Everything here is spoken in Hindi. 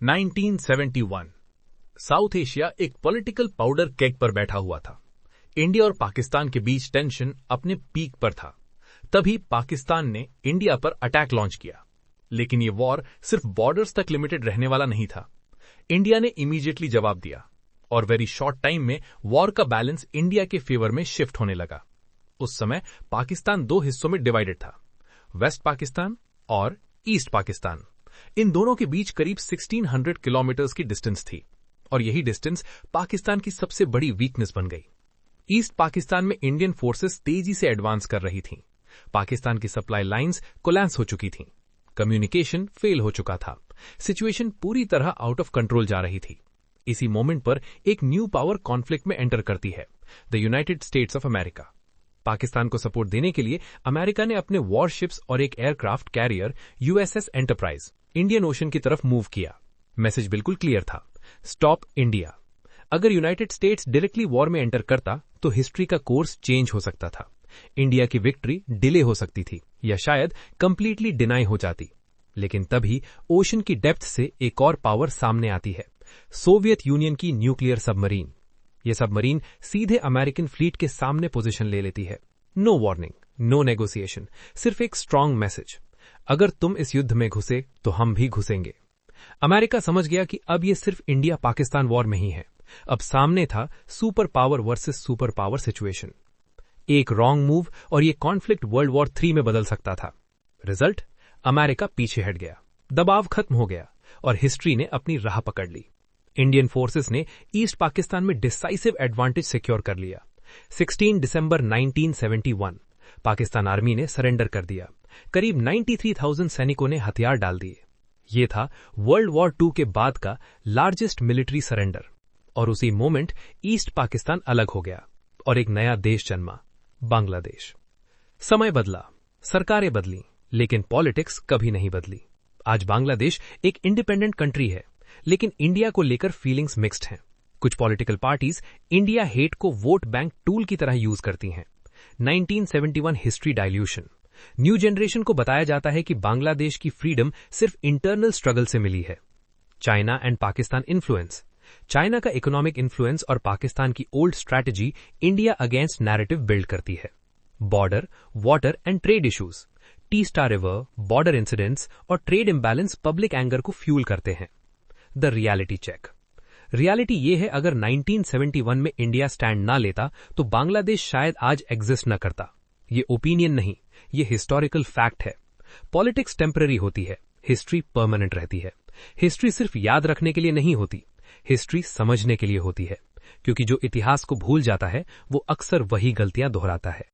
1971 साउथ एशिया एक पॉलिटिकल पाउडर केक पर बैठा हुआ था। इंडिया और पाकिस्तान के बीच टेंशन अपने पीक पर था। तभी पाकिस्तान ने इंडिया पर अटैक लॉन्च किया, लेकिन ये वॉर सिर्फ बॉर्डर्स तक लिमिटेड रहने वाला नहीं था। इंडिया ने इमीडिएटली जवाब दिया और वेरी शॉर्ट टाइम में वॉर का बैलेंस इंडिया के फेवर में शिफ्ट होने लगा। उस समय पाकिस्तान दो हिस्सों में डिवाइडेड था, वेस्ट पाकिस्तान और ईस्ट पाकिस्तान। इन दोनों के बीच करीब 1600 किलोमीटर्स की डिस्टेंस थी और यही डिस्टेंस पाकिस्तान की सबसे बड़ी वीकनेस बन गई। ईस्ट पाकिस्तान में इंडियन फोर्सेस तेजी से एडवांस कर रही थीं। पाकिस्तान की सप्लाई लाइंस कोलैप्स हो चुकी थीं। कम्युनिकेशन फेल हो चुका था। सिचुएशन पूरी तरह आउट ऑफ कंट्रोल जा रही थी। इसी मोमेंट पर एक न्यू पावर कॉन्फ्लिक्ट में एंटर करती है, the United states of America. Pakistan को सपोर्ट देने के लिए अमेरिका ने अपने वॉरशिप्स और एक aircraft carrier USS enterprise Indian ocean की तरफ मूव किया। मैसेज बिल्कुल क्लियर था, स्टॉप इंडिया। अगर यूनाइटेड स्टेट्स डायरेक्टली वॉर में एंटर करता तो हिस्ट्री का कोर्स चेंज हो सकता था। इंडिया की विक्ट्री डिले हो सकती थी या शायद कंप्लीटली डिनाई हो जाती। लेकिन तभी ओशन की डेप्थ से एक और पावर सामने आती है, सोवियत यूनियन की न्यूक्लियर सबमरीन। यह सबमरीन सीधे अमेरिकन फ्लीट के सामने पोजीशन ले लेती है। नो वार्निंग, नो नेगोशिएशन, सिर्फ एक स्ट्रांग मैसेज, अगर तुम इस युद्ध में घुसे तो हम भी घुसेंगे। अमेरिका समझ गया कि अब यह सिर्फ इंडिया पाकिस्तान वॉर नहीं है, अब सामने था super power versus super power situation. एक रॉन्ग मूव और यह कॉन्फ्लिक्ट वर्ल्ड वॉर 3 में बदल सकता था। रिजल्ट, अमेरिका पीछे हट गया, दबाव खत्म हो गया और हिस्ट्री ने अपनी राह पकड़ ली। इंडियन फोर्सेस ने ईस्ट पाकिस्तान में डिसाइसिव एडवांटेज सिक्योर कर लिया। 16 दिसंबर 1971 पाकिस्तान आर्मी ने सरेंडर कर दिया। करीब 93,000 सैनिकों ने हथियार डाल दिए। यह था वर्ल्ड वॉर 2 के बाद का लार्जेस्ट मिलिट्री सरेंडर। और उसी मोमेंट ईस्ट पाकिस्तान अलग हो गया और एक नया देश जन्मा, बांग्लादेश। समय बदला, सरकारें बदली, लेकिन पॉलिटिक्स कभी नहीं बदली। आज बांग्लादेश एक इंडिपेंडेंट कंट्री है, लेकिन इंडिया को लेकर फीलिंग्स मिक्स्ड हैं। कुछ पॉलिटिकल पार्टीज इंडिया हेट को वोट बैंक टूल की तरह यूज करती हैं। 1971 हिस्ट्री डाइल्यूशन। न्यू जनरेशन को बताया जाता है कि बांग्लादेश की फ्रीडम सिर्फ इंटरनल स्ट्रगल से मिली है। China and Pakistan influence. China का इकोनॉमिक इन्फ्लुएंस और पाकिस्तान की old strategy India against narrative build करती है। Border, water and trade issues, T star river, border incidents और ट्रेड इम्बैलेंस पब्लिक एंगर को फ्यूल करते हैं। The reality check. रियलिटी ये है, अगर 1971 में इंडिया स्टैंड ना लेता तो बांग्लादेश शायद आज एग्जिस्ट न करता। ये ओपिनियन नहीं, ये हिस्टोरिकल फैक्ट है। पॉलिटिक्स टेम्पररी होती है, हिस्ट्री परमानेंट रहती है। हिस्ट्री सिर्फ याद रखने के लिए नहीं होती, हिस्ट्री समझने के लिए होती है, क्योंकि जो इतिहास को भूल जाता है वो अक्सर वही गलतियां दोहराता है।